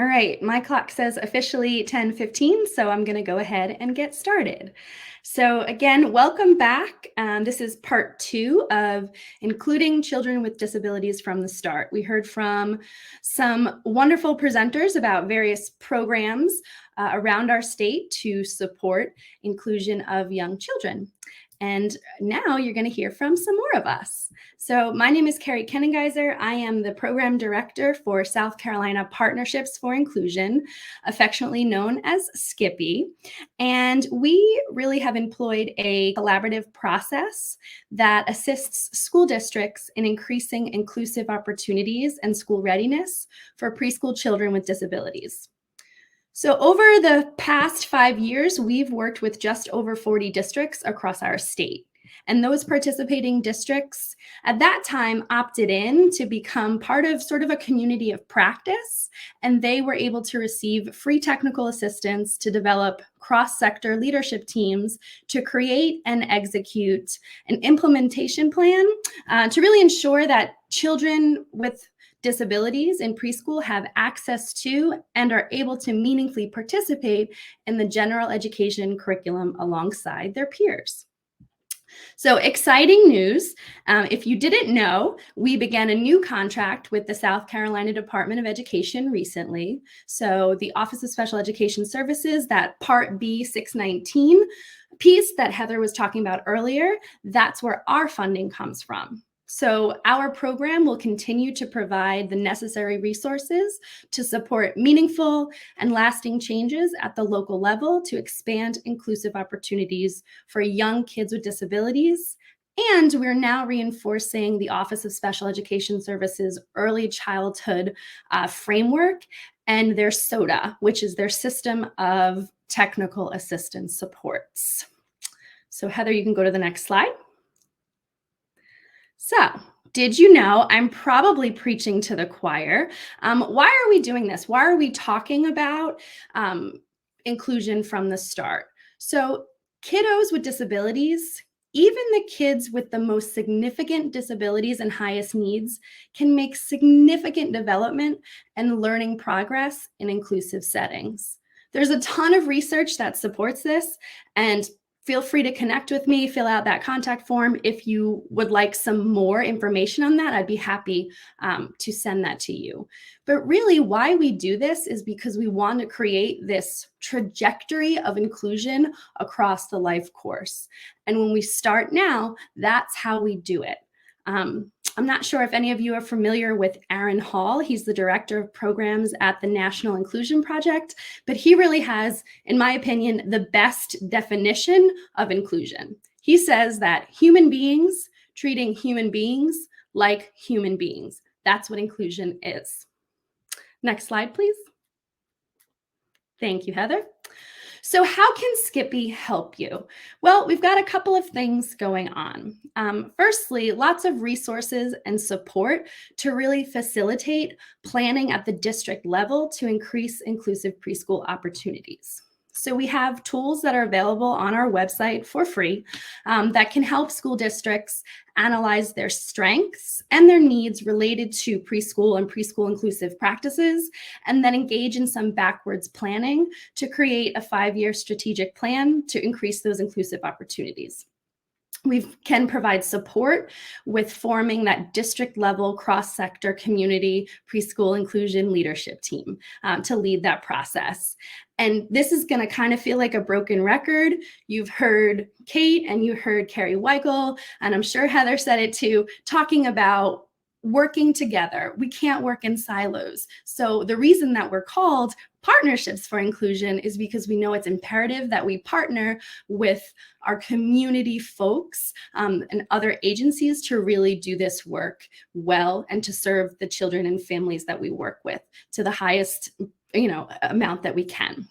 All right, my clock says officially 10:15, so I'm going to go ahead and get started. So again, welcome back. This is part 2 of including children with disabilities from the start. We heard from some wonderful presenters about various programs around our state to support inclusion of young children. And now you're going to hear from some more of us. So my name is Carrie Kennengeiser. I am the program director for South Carolina Partnerships for Inclusion, affectionately known as Skippy. And we really have employed a collaborative process that assists school districts in increasing inclusive opportunities and school readiness for preschool children with disabilities. So over the past 5 years, we've worked with just over 40 districts across our state. And those participating districts at that time opted in to become part of sort of a community of practice. And they were able to receive free technical assistance to develop cross-sector leadership teams to create and execute an implementation plan to really ensure that children with disabilities in preschool have access to and are able to meaningfully participate in the general education curriculum alongside their peers. So exciting news. If you didn't know, we began a new contract with the South Carolina Department of Education recently. So the Office of Special Education Services, that Part B 619 piece that Heather was talking about earlier, that's where our funding comes from. So our program will continue to provide the necessary resources to support meaningful and lasting changes at the local level to expand inclusive opportunities for young kids with disabilities. And we're now reinforcing the Office of Special Education Services early childhood framework and their SOTA, which is their system of technical assistance supports. So Heather, you can go to the next slide. So, did you know, I'm probably preaching to the choir. Why are we doing this? Why are we talking about inclusion from the start? So, kiddos with disabilities, even the kids with the most significant disabilities and highest needs, can make significant development and learning progress in inclusive settings. There's a ton of research that supports this, and feel free to connect with me, fill out that contact form. If you would like some more information on that, I'd be happy to send that to you. But really why we do this is because we want to create this trajectory of inclusion across the life course. And when we start now, that's how we do it. I'm not sure if any of you are familiar with Aaron Hall. He's the director of programs at the National Inclusion Project, but he really has, in my opinion, the best definition of inclusion. He says that human beings treating human beings like human beings. That's what inclusion is. Next slide, please. Thank you, Heather. So how can Skippy help you? Well, we've got a couple of things going on. Firstly, lots of resources and support to really facilitate planning at the district level to increase inclusive preschool opportunities. So we have tools that are available on our website for free that can help school districts analyze their strengths and their needs related to preschool and preschool inclusive practices, and then engage in some backwards planning to create a 5-year strategic plan to increase those inclusive opportunities. We can provide support with forming that district level cross-sector community preschool inclusion leadership team to lead that process. And this is going to kind of feel like a broken record. You've heard Kate and you heard Carrie Weichel, and I'm sure Heather said it too, talking about working together. We can't work in silos. So the reason that we're called Partnerships for Inclusion is because we know it's imperative that we partner with our community folks and other agencies to really do this work well and to serve the children and families that we work with to the highest amount that we can.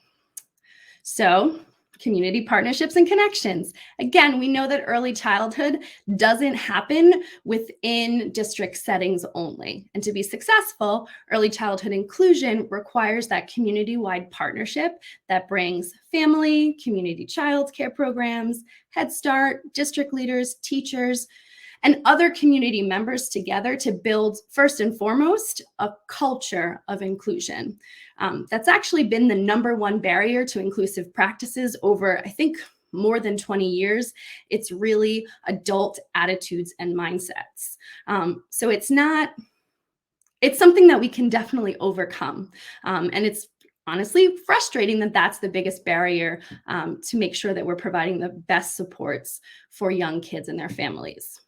So community partnerships and connections. Again, we know that early childhood doesn't happen within district settings only. And to be successful, early childhood inclusion requires that community-wide partnership that brings family, community child care programs, Head Start, district leaders, teachers, and other community members together to build, first and foremost, a culture of inclusion. That's actually been the #1 barrier to inclusive practices over, I think, more than 20 years. It's really adult attitudes and mindsets. So it's something that we can definitely overcome. And it's honestly frustrating that that's the biggest barrier to make sure that we're providing the best supports for young kids and their families.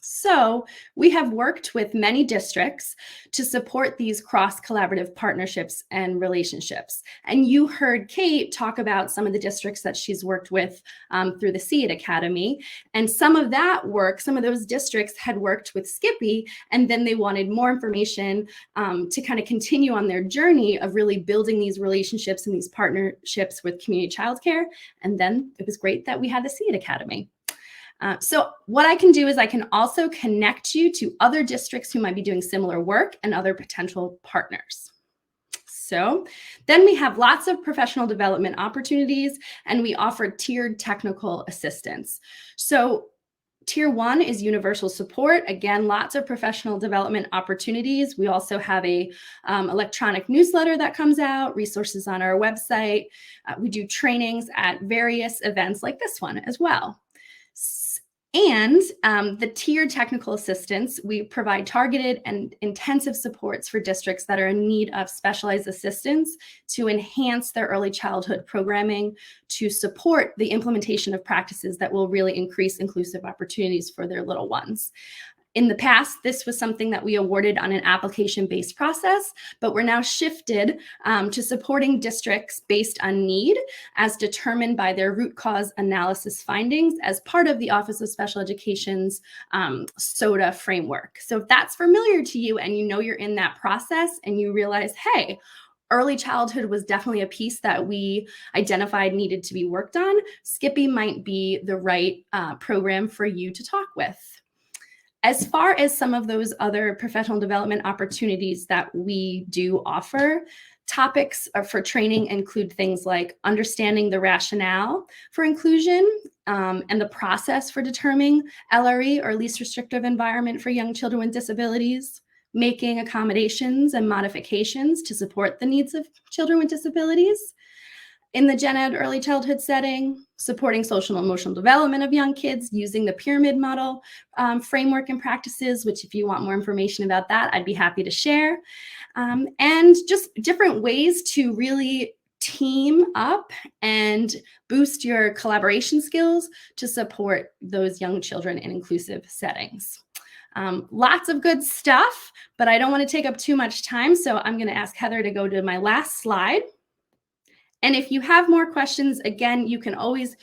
So we have worked with many districts to support these cross-collaborative partnerships and relationships. And you heard Kate talk about some of the districts that she's worked with through the See It Academy. And some of that work, some of those districts had worked with Skippy, and then they wanted more information to kind of continue on their journey of really building these relationships and these partnerships with community childcare. And then it was great that we had the See It Academy. So what I can do is I can also connect you to other districts who might be doing similar work and other potential partners. So then we have lots of professional development opportunities, and we offer tiered technical assistance. So Tier 1 is universal support. Again, lots of professional development opportunities. We also have a electronic newsletter that comes out, resources on our website. We do trainings at various events like this one as well. And the tiered technical assistance, we provide targeted and intensive supports for districts that are in need of specialized assistance to enhance their early childhood programming, to support the implementation of practices that will really increase inclusive opportunities for their little ones. In the past, this was something that we awarded on an application-based process, but we're now shifted to supporting districts based on need as determined by their root cause analysis findings as part of the Office of Special Education's SOTA framework. So if that's familiar to you and you know you're in that process and you realize, hey, early childhood was definitely a piece that we identified needed to be worked on, Skippy might be the right program for you to talk with. As far as some of those other professional development opportunities that we do offer, topics for training include things like understanding the rationale for inclusion and the process for determining LRE, or least restrictive environment for young children with disabilities, making accommodations and modifications to support the needs of children with disabilities. In the gen ed early childhood setting, supporting social and emotional development of young kids using the pyramid model framework and practices, which if you want more information about that, I'd be happy to share. And just different ways to really team up and boost your collaboration skills to support those young children in inclusive settings. Lots of good stuff, but I don't want to take up too much time, so I'm going to ask Heather to go to my last slide. And if you have more questions, again, you can always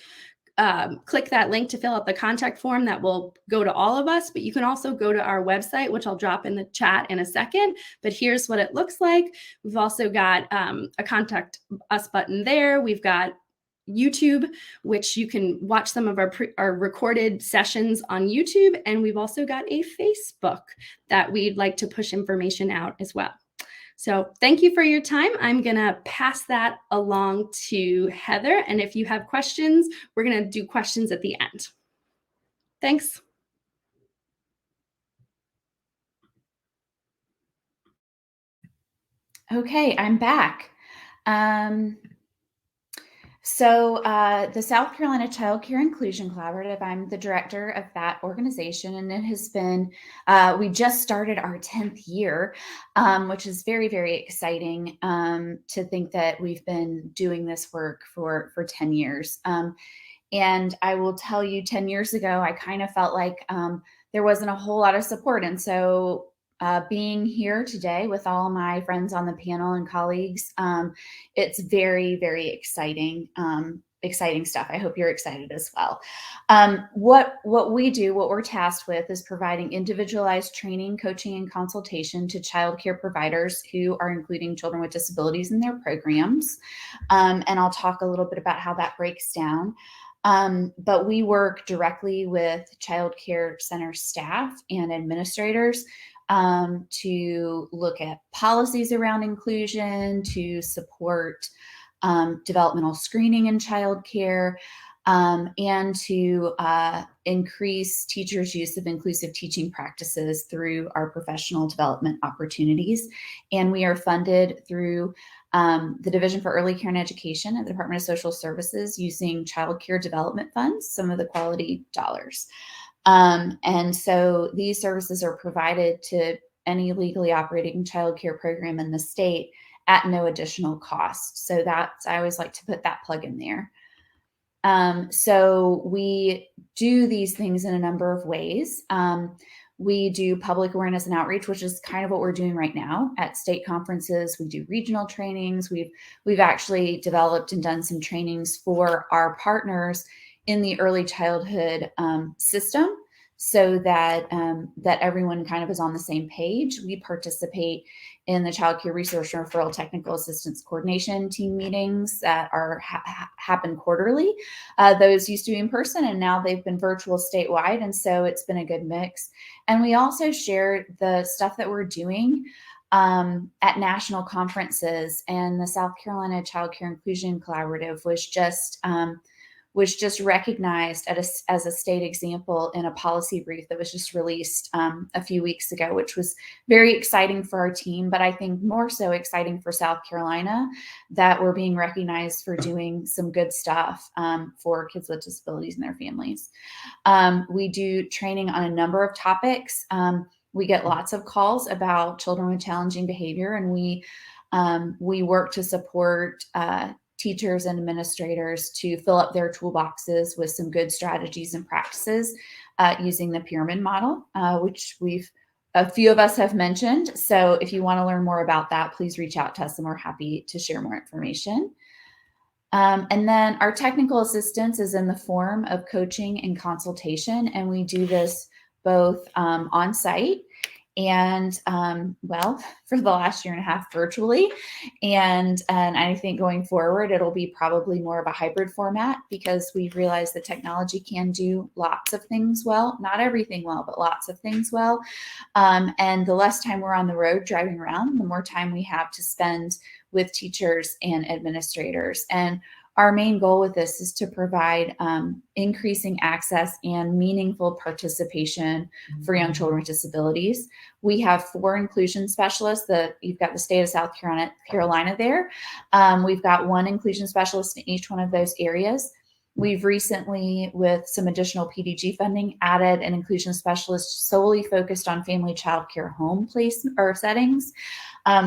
click that link to fill out the contact form that will go to all of us, but you can also go to our website, which I'll drop in the chat in a second. But here's what it looks like. We've also got a contact us button there. We've got YouTube, which you can watch some of our recorded sessions on YouTube. And we've also got a Facebook that we'd like to push information out as well. So thank you for your time. I'm going to pass that along to Heather. And if you have questions, we're going to do questions at the end. Thanks. Okay, I'm back. So the South Carolina Child Care Inclusion Collaborative, I'm the director of that organization, and it has been, we just started our 10th year, which is very, very exciting to think that we've been doing this work for 10 years. And I will tell you, 10 years ago, I kind of felt like there wasn't a whole lot of support. And so being here today with all my friends on the panel and colleagues, it's very, very exciting, exciting stuff. I hope you're excited as well. What we do, what we're tasked with, is providing individualized training, coaching, and consultation to child care providers who are including children with disabilities in their programs. And I'll talk a little bit about how that breaks down. But we work directly with child care center staff and administrators to look at policies around inclusion, to support developmental screening in childcare, and to increase teachers' use of inclusive teaching practices through our professional development opportunities. And we are funded through the Division for Early Care and Education at the Department of Social Services using child care development funds, some of the quality dollars. And so these services are provided to any legally operating child care program in the state at no additional cost. So that's, I always like to put that plug in there. So we do these things in a number of ways. We do public awareness and outreach, which is kind of what we're doing right now at state conferences. We do regional trainings. We've actually developed and done some trainings for our partners in the early childhood system, so that that everyone kind of is on the same page. We participate in the Child Care Resource and Referral Technical Assistance Coordination team meetings that are happen quarterly. Those used to be in person, and now they've been virtual statewide, and so it's been a good mix. And we also share the stuff that we're doing at national conferences, and the South Carolina Child Care Inclusion Collaborative was just recognized as a state example in a policy brief that was just released a few weeks ago, which was very exciting for our team, but I think more so exciting for South Carolina, that we're being recognized for doing some good stuff for kids with disabilities and their families. We do training on a number of topics. We get lots of calls about children with challenging behavior, and we work to support teachers and administrators to fill up their toolboxes with some good strategies and practices using the pyramid model, which a few of us have mentioned. So if you want to learn more about that, please reach out to us and we're happy to share more information. And then our technical assistance is in the form of coaching and consultation, and we do this both on site and well, for the last year and a half virtually. And I think going forward, it'll be probably more of a hybrid format, because we realize that technology can do lots of things well, not everything well, but lots of things well. And the less time we're on the road driving around, the more time we have to spend with teachers and administrators. And our main goal with this is to provide increasing access and meaningful participation for young children with disabilities. We have 4 inclusion specialists. You've got the state of South Carolina there. We've got 1 inclusion specialist in each one of those areas. We've recently, with some additional PDG funding, added an inclusion specialist solely focused on family child care home place or settings,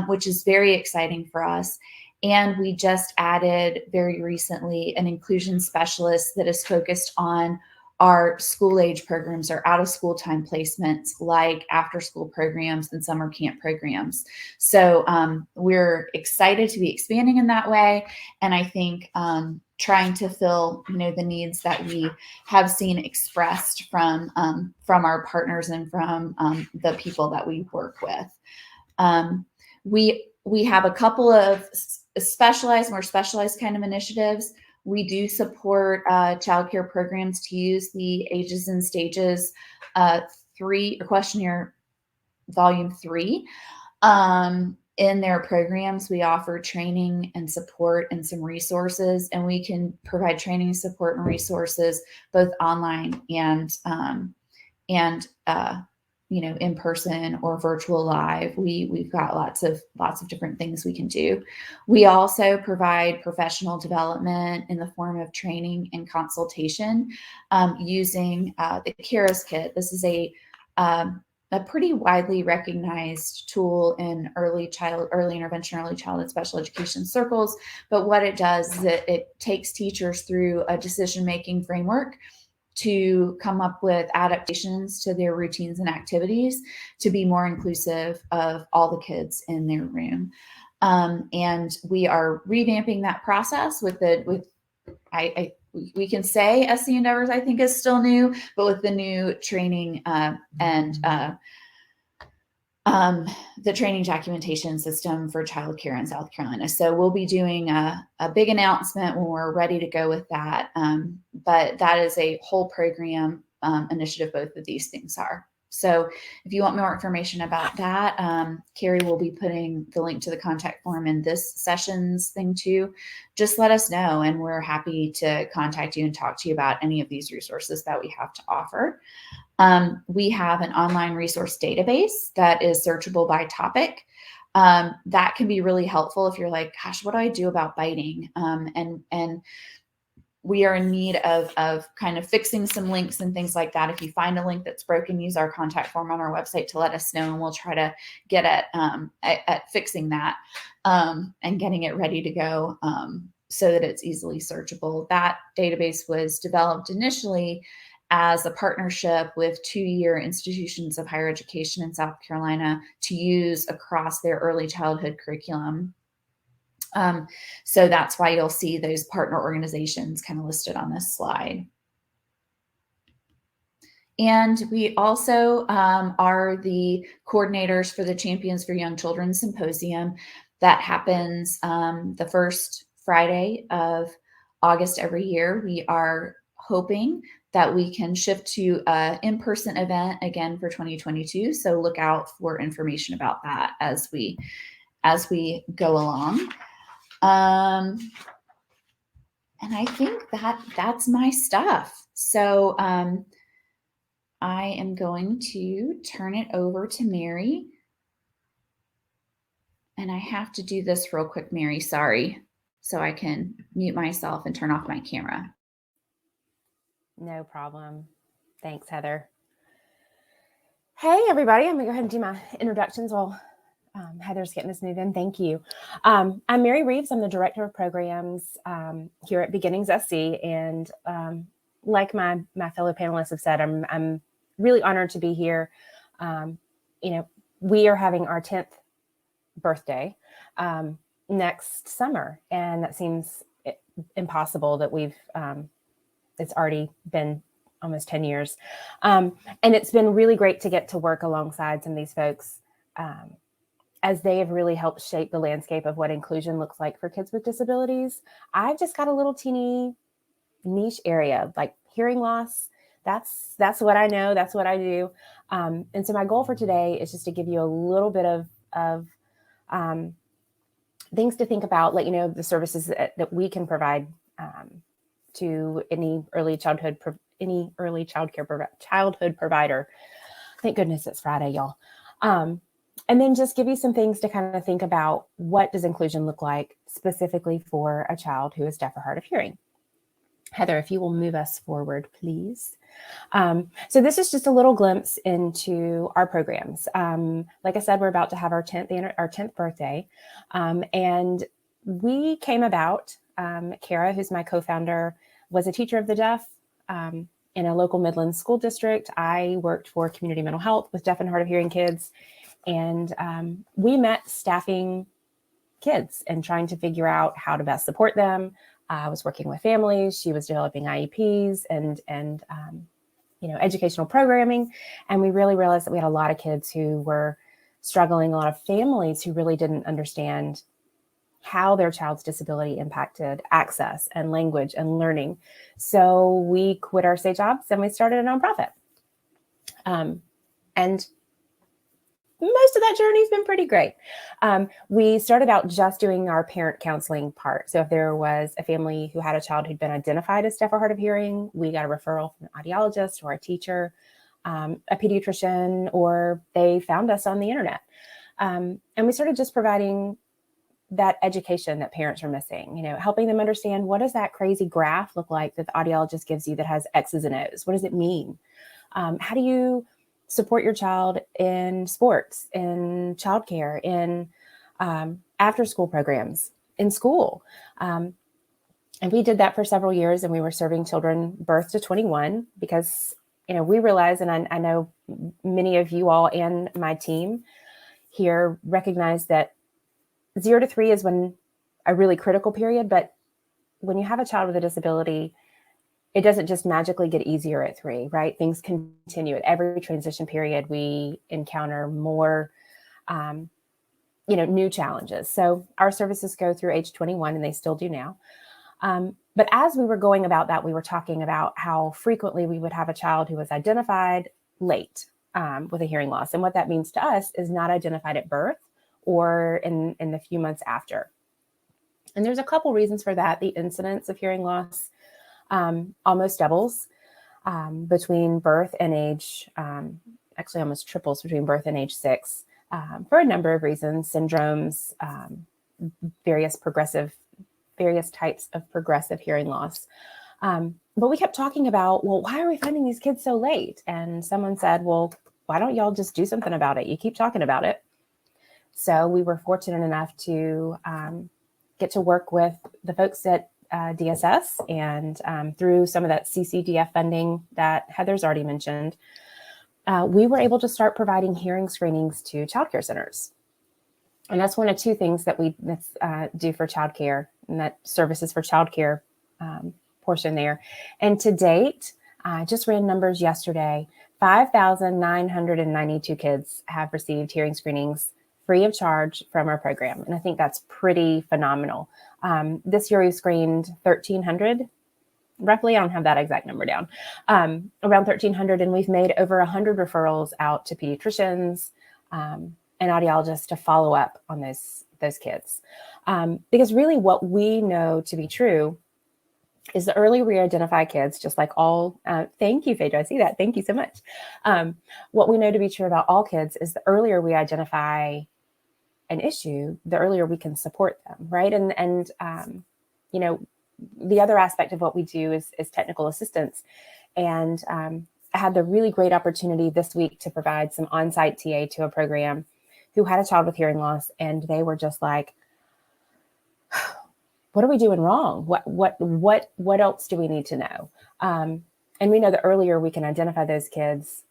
which is very exciting for us. And we just added very recently an inclusion specialist that is focused on our school age programs or out of school time placements, like after school programs and summer camp programs. So we're excited to be expanding in that way. And I think trying to fill, the needs that we have seen expressed from our partners and from the people that we work with. We have a couple of more specialized kind of initiatives. We do support childcare programs to use the Ages and Stages 3 questionnaire volume 3. In their programs, we offer training and support and some resources, and we can provide training, support, and resources both online and in person or virtual live. We've got lots of different things we can do. We also provide professional development in the form of training and consultation using the CARES kit. This is a pretty widely recognized tool in early intervention, early childhood special education circles. But what it does is it takes teachers through a decision-making framework to come up with adaptations to their routines and activities to be more inclusive of all the kids in their room. And we are revamping that process we can say SC Endeavors, I think, is still new, but with the new training and the training documentation system for childcare in South Carolina. So we'll be doing a big announcement when we're ready to go with that. But that is a whole program initiative, both of these things are. So if you want more information about that, Carrie will be putting the link to the contact form in this session's thing too. Just let us know, and we're happy to contact you and talk to you about any of these resources that we have to offer. We have an online resource database that is searchable by topic. That can be really helpful if you're like, gosh, what do I do about biting? And we are in need of kind of fixing some links and things like that. If you find a link that's broken, use our contact form on our website to let us know, and we'll try to get at fixing that and getting it ready to go so that it's easily searchable. That database was developed initially as a partnership with 2-year institutions of higher education in South Carolina to use across their early childhood curriculum. So that's why you'll see those partner organizations kind of listed on this slide. And we also are the coordinators for the Champions for Young Children Symposium that happens the first Friday of August every year. We are hoping that we can shift to an in-person event again for 2022. So look out for information about that as we go along. And I think that's my stuff. So I am going to turn it over to Mary. And I have to do this real quick, Mary, sorry. So I can mute myself and turn off my camera. No problem. Thanks, Heather. Hey, everybody. I'm going to go ahead and do my introductions while Heather's getting us moving. Thank you. I'm Mary Reeves. I'm the Director of Programs here at Beginnings SC. And like my fellow panelists have said, I'm really honored to be here. We are having our 10th birthday next summer. And that seems impossible that it's already been almost 10 years. And it's been really great to get to work alongside some of these folks as they have really helped shape the landscape of what inclusion looks like for kids with disabilities. I've just got a little teeny niche area, like hearing loss. That's what I know. That's what I do. And so my goal for today is just to give you a little bit of things to think about, let you know the services that we can provide to any early childhood provider. Thank goodness it's Friday, y'all. And then just give you some things to kind of think about. What does inclusion look like specifically for a child who is deaf or hard of hearing? Heather, if you will move us forward, please. So this is just a little glimpse into our programs. Like I said, we're about to have our 10th birthday. And we came about, Kara, who's my co-founder, was a teacher of the deaf in a local Midlands school district. I worked for community mental health with deaf and hard of hearing kids. And we met staffing kids and trying to figure out how to best support them. I was working with families. She was developing IEPs and educational programming. And we really realized that we had a lot of kids who were struggling, a lot of families who really didn't understand how their child's disability impacted access and language and learning. So we quit our state jobs and we started a nonprofit. And most of that journey has been pretty great. We started out just doing our parent counseling part. So if there was a family who had a child who'd been identified as deaf or hard of hearing, we got a referral from an audiologist or a teacher, a pediatrician, or they found us on the internet. And we started just providing that education that parents are missing, helping them understand, what does that crazy graph look like that the audiologist gives you that has X's and O's? What does it mean? How do you support your child in sports, in childcare, in after-school programs, in school? And we did that for several years, and we were serving children birth to 21 because, we realize, and I know many of you all and my team here recognize that 0 to 3 is when a really critical period, but when you have a child with a disability, it doesn't just magically get easier at 3, right? Things continue. At every transition period, we encounter more, new challenges. So our services go through age 21, and they still do now. But as we were going about that, we were talking about how frequently we would have a child who was identified late. with a hearing loss. And what that means to us is not identified at birth or in the few months after. And there's a couple reasons for that. The incidence of hearing loss almost doubles between birth and age, actually almost triples between birth and age 6 for a number of reasons, syndromes, various types of progressive hearing loss. But we kept talking about, well, why are we finding these kids so late? And someone said, well, why don't y'all just do something about it? You keep talking about it. So we were fortunate enough to get to work with the folks at DSS, and through some of that CCDF funding that Heather's already mentioned, we were able to start providing hearing screenings to childcare centers. And that's one of 2 things that we do for childcare, and that services for childcare portion there. And to date, I just ran numbers yesterday, 5,992 kids have received hearing screenings free of charge from our program. And I think that's pretty phenomenal. This year we've screened 1,300, roughly, I don't have that exact number down, around 1,300, and we've made over 100 referrals out to pediatricians and audiologists to follow up on those kids. Because really what we know to be true is the earlier we identify kids, just like all, thank you, Phaedra, I see that, thank you so much. What we know to be true about all kids is the earlier we identify an issue, the earlier we can support them, right? And you know, the other aspect of what we do is technical assistance. And I had the really great opportunity this week to provide some on-site TA to a program who had a child with hearing loss, and they were just like, what are we doing wrong? What else do we need to know? And we know the earlier we can identify those kids,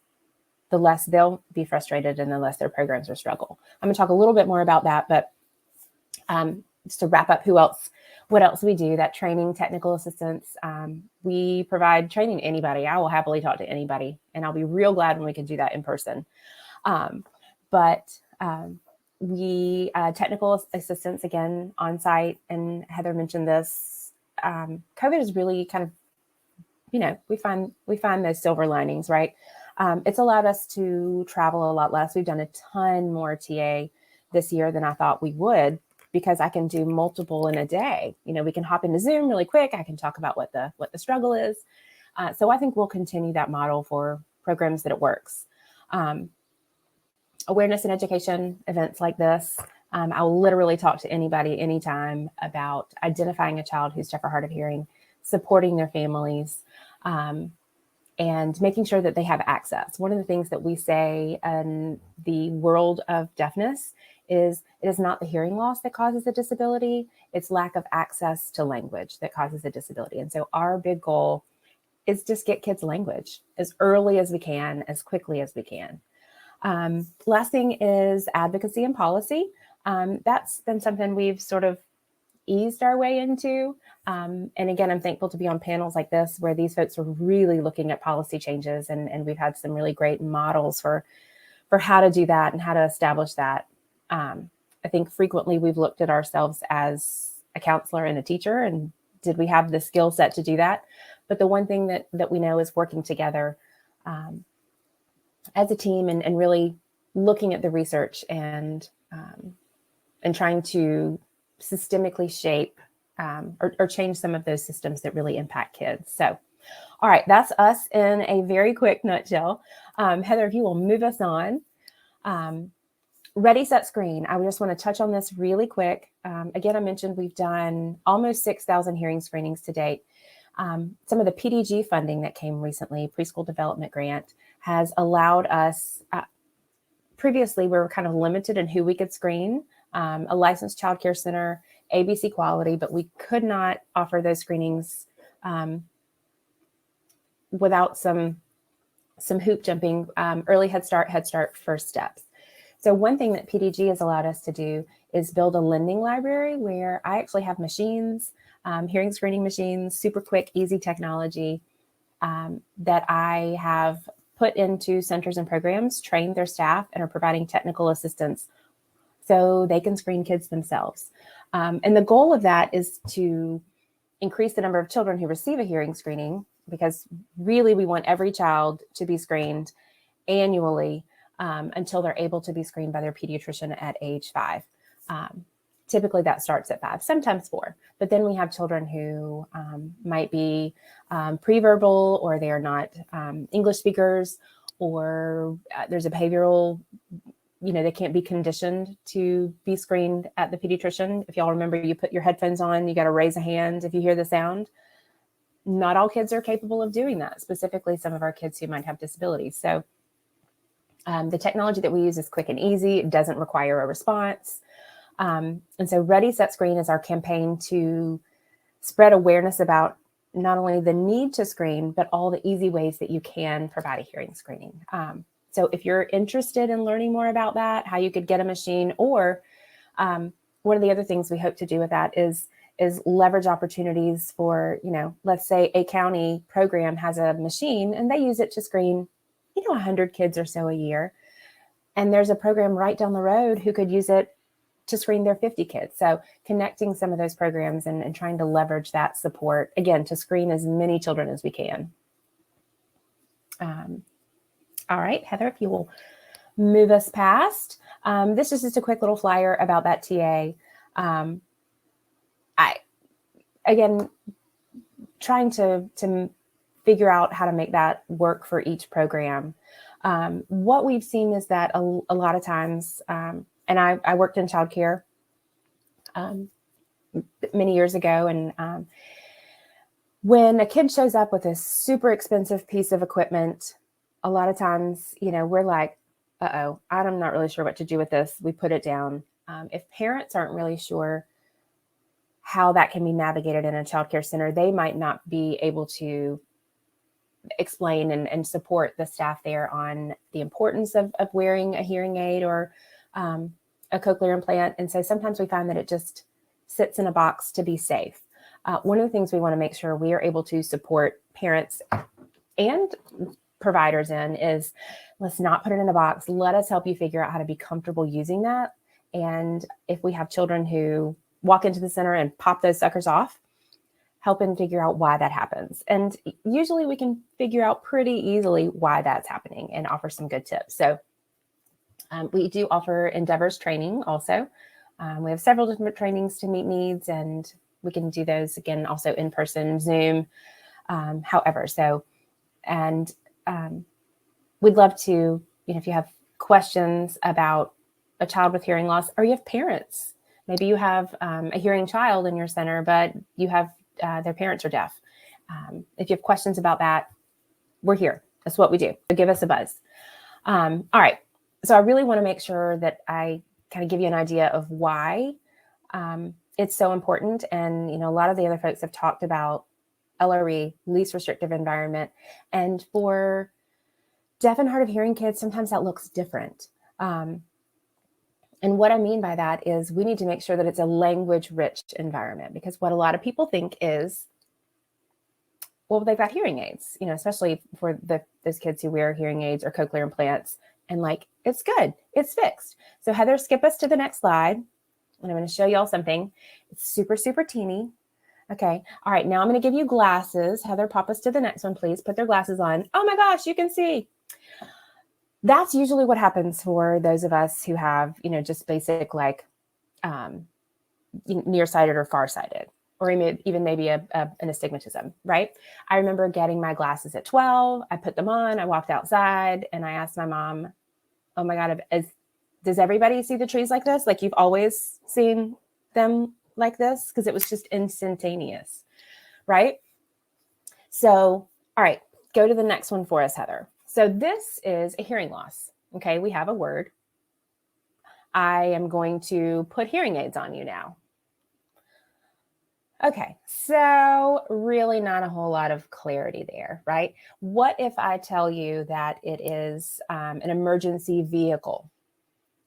the less they'll be frustrated and the less their programs will struggle. I'm gonna talk a little bit more about that, but just to wrap up what else we do, that training, technical assistance. We provide training to anybody. I will happily talk to anybody, and I'll be real glad when we can do that in person. We technical assistance, again, on site, and Heather mentioned this. COVID is really kind of, you know, we find those silver linings, right? It's allowed us to travel a lot less. We've done a ton more TA this year than I thought we would, because I can do multiple in a day. You know, we can hop into Zoom really quick. I can talk about what the struggle is. So I think we'll continue that model for programs that it works. Awareness and education events like this. I'll literally talk to anybody, anytime, about identifying a child who's deaf or hard of hearing, supporting their families, and making sure that they have access. One of the things that we say in the world of deafness is it is not the hearing loss that causes a disability, it's lack of access to language that causes a disability. And so our big goal is just get kids language as early as we can, as quickly as we can. Last thing is advocacy and policy. That's been something we've sort of eased our way into. And again, I'm thankful to be on panels like this where these folks are really looking at policy changes, and we've had some really great models for how to do that and how to establish that. I think frequently we've looked at ourselves as a counselor and a teacher, and did we have the skill set to do that? But the one thing that we know is working together as a team and really looking at the research and trying to systemically shape or change some of those systems that really impact kids. So, all right, that's us in a very quick nutshell. Heather, if you will move us on. Ready, set, screen. I just want to touch on this really quick. Again, I mentioned we've done almost 6,000 hearing screenings to date. Some of the PDG funding that came recently, Preschool Development Grant, has allowed us, previously we were kind of limited in who we could screen, a licensed child care center, ABC quality, but we could not offer those screenings without some hoop jumping, early Head Start, first steps. So one thing that PDG has allowed us to do is build a lending library where I actually have machines, hearing screening machines, super quick, easy technology that I have put into centers and programs, trained their staff, and are providing technical assistance so they can screen kids themselves. And the goal of that is to increase the number of children who receive a hearing screening, because really we want every child to be screened annually until they're able to be screened by their pediatrician at age 5. Typically that starts at 5, sometimes 4. But then we have children who might be pre-verbal, or they are not English speakers, or there's a behavioral, they can't be conditioned to be screened at the pediatrician. If y'all remember, you put your headphones on, you got to raise a hand if you hear the sound. Not all kids are capable of doing that, specifically some of our kids who might have disabilities. So the technology that we use is quick and easy. It doesn't require a response. And so Ready, Set, Screen is our campaign to spread awareness about not only the need to screen, but all the easy ways that you can provide a hearing screening. So if you're interested in learning more about that, how you could get a machine, or one of the other things we hope to do with that is leverage opportunities for, let's say a county program has a machine and they use it to screen, 100 kids or so a year. And there's a program right down the road who could use it to screen their 50 kids. So connecting some of those programs and trying to leverage that support, again, to screen as many children as we can. All right, Heather, if you will move us past. This is just a quick little flyer about that TA. Again, trying to figure out how to make that work for each program. What we've seen is that a lot of times, and I worked in childcare many years ago, and when a kid shows up with a super expensive piece of equipment, a lot of times, we're like, uh-oh, I'm not really sure what to do with this. We put it down. If parents aren't really sure how that can be navigated in a childcare center, they might not be able to explain and support the staff there on the importance of wearing a hearing aid or a cochlear implant. And so sometimes we find that it just sits in a box to be safe. One of the things we want to make sure we are able to support parents and providers in is, let's not put it in a box. Let us help you figure out how to be comfortable using that. And if we have children who walk into the center and pop those suckers off, help them figure out why that happens. And usually we can figure out pretty easily why that's happening and offer some good tips. So we do offer Endeavors training also. We have several different trainings to meet needs, and we can do those again also in person, Zoom, however. So, and we'd love to, if you have questions about a child with hearing loss, or you have parents, maybe you have a hearing child in your center, but you have their parents are deaf. If you have questions about that, we're here. That's what we do. So give us a buzz. All right. So I really want to make sure that I kind of give you an idea of why it's so important. And, a lot of the other folks have talked about LRE, least restrictive environment. And for deaf and hard of hearing kids, sometimes that looks different. And what I mean by that is we need to make sure that it's a language-rich environment, because what a lot of people think is, well, they've got hearing aids, especially for those kids who wear hearing aids or cochlear implants, and it's good, it's fixed. So Heather, skip us to the next slide, and I'm going to show y'all something. It's super, super teeny. Okay. All right. Now I'm going to give you glasses. Heather, pop us to the next one, please. Put their glasses on. Oh my gosh, you can see. That's usually what happens for those of us who have, just basic nearsighted or farsighted, or even maybe an astigmatism, right? I remember getting my glasses at 12. I put them on. I walked outside and I asked my mom, oh my God, does everybody see the trees like this? Like you've always seen them like this? Because it was just instantaneous, right? So, all right, go to the next one for us, Heather. So this is a hearing loss. Okay, we have a word. I am going to put hearing aids on you now. Okay, so really not a whole lot of clarity there, right? What if I tell you that it is an emergency vehicle?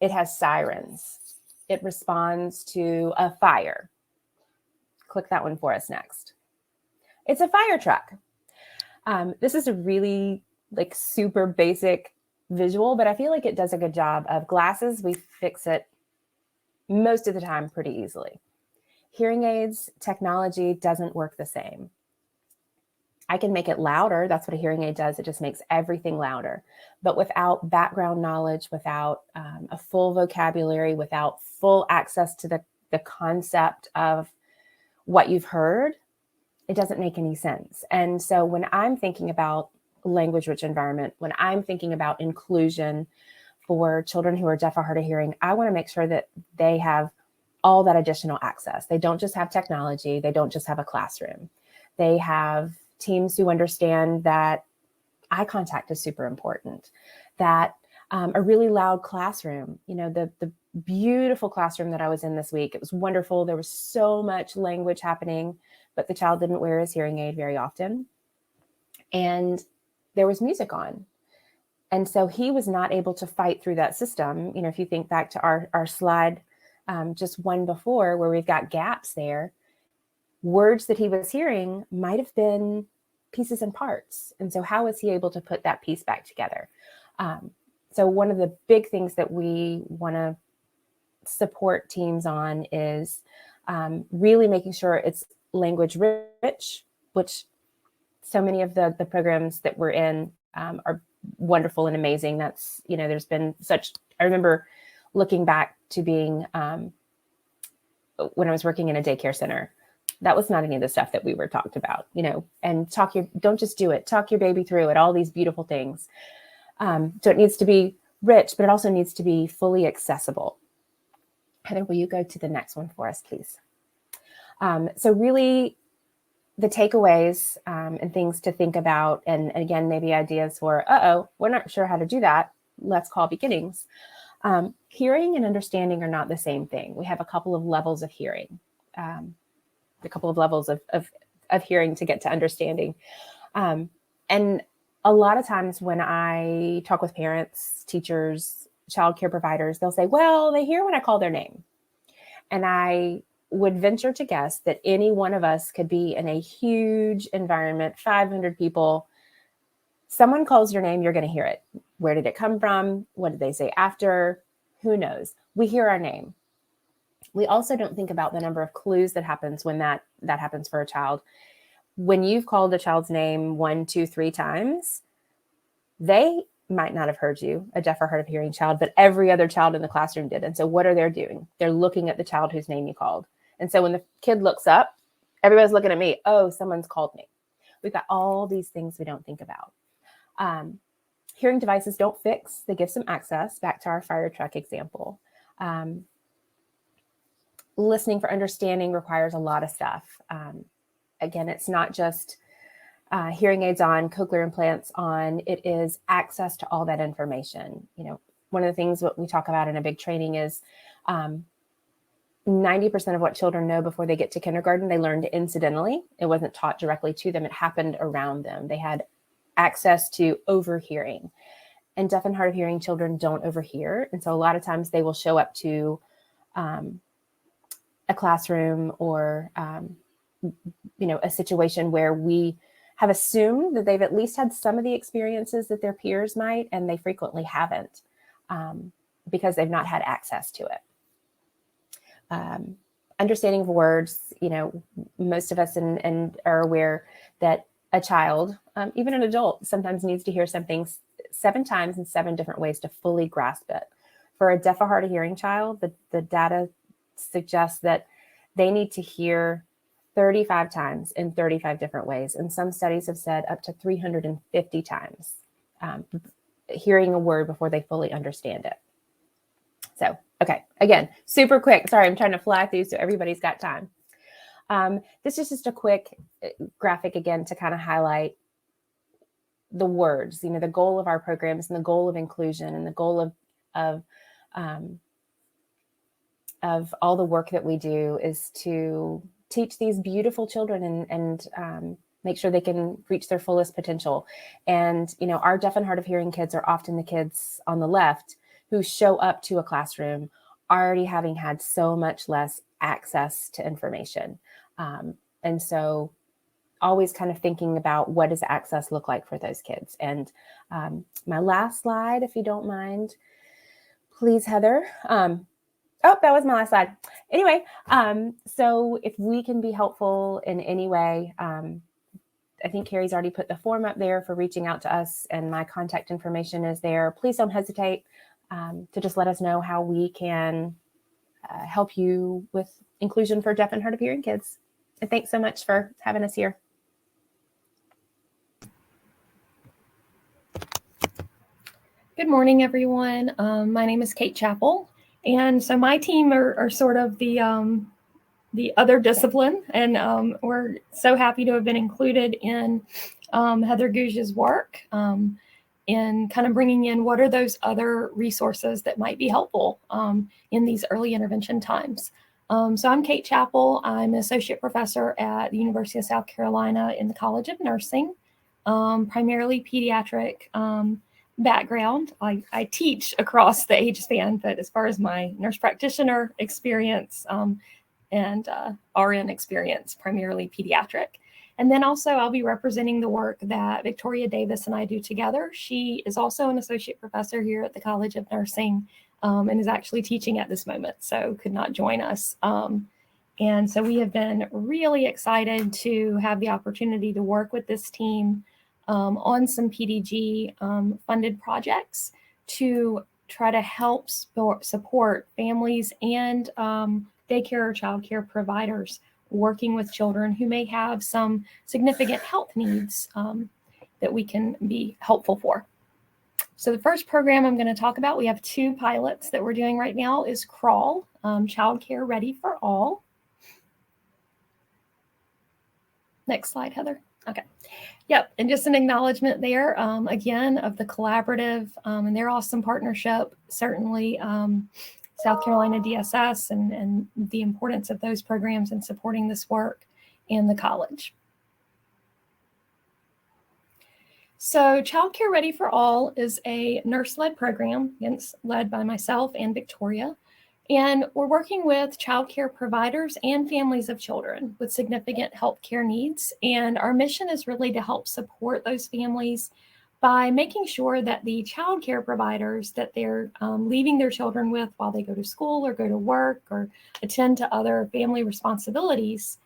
It has sirens. It responds to a fire. Click that one for us next. It's a fire truck. This is a really super basic visual, but I feel like it does a good job of glasses. We fix it most of the time pretty easily. Hearing aids technology doesn't work the same. I can make it louder. That's what a hearing aid does. It just makes everything louder. But without background knowledge, without a full vocabulary, without full access to the concept of what you've heard, it doesn't make any sense. And so when I'm thinking about language-rich environment, when I'm thinking about inclusion for children who are deaf or hard of hearing, I want to make sure that they have all that additional access. They don't just have technology. They don't just have a classroom. They have teams who understand that eye contact is super important, that a really loud classroom, the beautiful classroom that I was in this week, it was wonderful. There was so much language happening, but the child didn't wear his hearing aid very often. And there was music on. And so he was not able to fight through that system. If you think back to our slide, just one before, where we've got gaps there, words that he was hearing might have been pieces and parts. And so how was he able to put that piece back together? So one of the big things that we want to support teams on is really making sure it's language rich, which so many of the programs that we're in are wonderful and amazing. That's, there's been I remember looking back to being, when I was working in a daycare center, that was not any of the stuff that we were talked about, and don't just do it, talk your baby through it, all these beautiful things. So it needs to be rich, but it also needs to be fully accessible. Heather, will you go to the next one for us, please? So really the takeaways and things to think about, and again, maybe ideas for, we're not sure how to do that. Let's call beginnings. Hearing and understanding are not the same thing. We have a couple of levels of hearing, a couple of levels of hearing to get to understanding. And a lot of times when I talk with parents, teachers, childcare providers, they'll say, well, they hear when I call their name. And I would venture to guess that any one of us could be in a huge environment, 500 people. Someone calls your name, you're going to hear it. Where did it come from? What did they say after? Who knows? We hear our name. We also don't think about the number of clues that happens when that happens for a child. When you've called a child's name 1, 2, 3 times, they might not have heard you, a deaf or hard of hearing child, but every other child in the classroom did. And so what are they doing? They're looking at the child whose name you called. And so when the kid looks up, everybody's looking at me. Oh, someone's called me. We've got all these things we don't think about. Hearing devices don't fix, they give some access, back to our fire truck example. Listening for understanding requires a lot of stuff. Again, it's not just hearing aids on, cochlear implants on, it is access to all that information. One of the things that we talk about in a big training is 90% of what children know before they get to kindergarten, they learned incidentally. It wasn't taught directly to them. It happened around them. They had access to overhearing. And deaf and hard of hearing children don't overhear. And so a lot of times they will show up to a classroom or a situation where we have assumed that they've at least had some of the experiences that their peers might, and they frequently haven't because they've not had access to it. Understanding of words, most of us and are aware that a child, even an adult, sometimes needs to hear something 7 times in 7 different ways to fully grasp it. For a deaf or hard of hearing child, the data suggests that they need to hear 35 times in 35 different ways. And some studies have said up to 350 times hearing a word before they fully understand it. So, okay, again, super quick. Sorry, I'm trying to fly through so everybody's got time. This is just a quick graphic again to kind of highlight the words, the goal of our programs and the goal of inclusion and the goal of all the work that we do is to teach these beautiful children and make sure they can reach their fullest potential. And, our deaf and hard of hearing kids are often the kids on the left who show up to a classroom already having had so much less access to information. And so always kind of thinking about what does access look like for those kids. And my last slide, if you don't mind, please, Heather. Oh, that was my last slide. Anyway, so if we can be helpful in any way, I think Carrie's already put the form up there for reaching out to us, and my contact information is there. Please don't hesitate to just let us know how we can help you with inclusion for deaf and hard of hearing kids. And thanks so much for having us here. Good morning, everyone. My name is Kate Chappell, and so my team are sort of the other discipline, and we're so happy to have been included in Heather Gouge's work in kind of bringing in what are those other resources that might be helpful in these early intervention times. So I'm Kate Chappell. I'm an associate professor at the University of South Carolina in the College of Nursing, primarily pediatric background. I teach across the age span, but as far as my nurse practitioner experience and RN experience, primarily pediatric. And then also I'll be representing the work that Victoria Davis and I do together. She is also an associate professor here at the College of Nursing and is actually teaching at this moment, so could not join us. And so we have been really excited to have the opportunity to work with this team on some PDG funded projects to try to help support families and daycare or childcare providers working with children who may have some significant health needs that we can be helpful for. So the first program I'm going to talk about, we have 2 pilots that we're doing right now, is CRAWL, Childcare Ready for All. Next slide, Heather. Okay. Yep. And just an acknowledgement there, again, of the collaborative and their awesome partnership, certainly South Carolina DSS and the importance of those programs in supporting this work in the college. So Childcare Ready for All is a nurse-led program, it's led by myself and Victoria. And we're working with childcare providers and families of children with significant healthcare needs. And our mission is really to help support those families by making sure that the childcare providers that they're leaving their children with while they go to school or go to work or attend to other family responsibilities,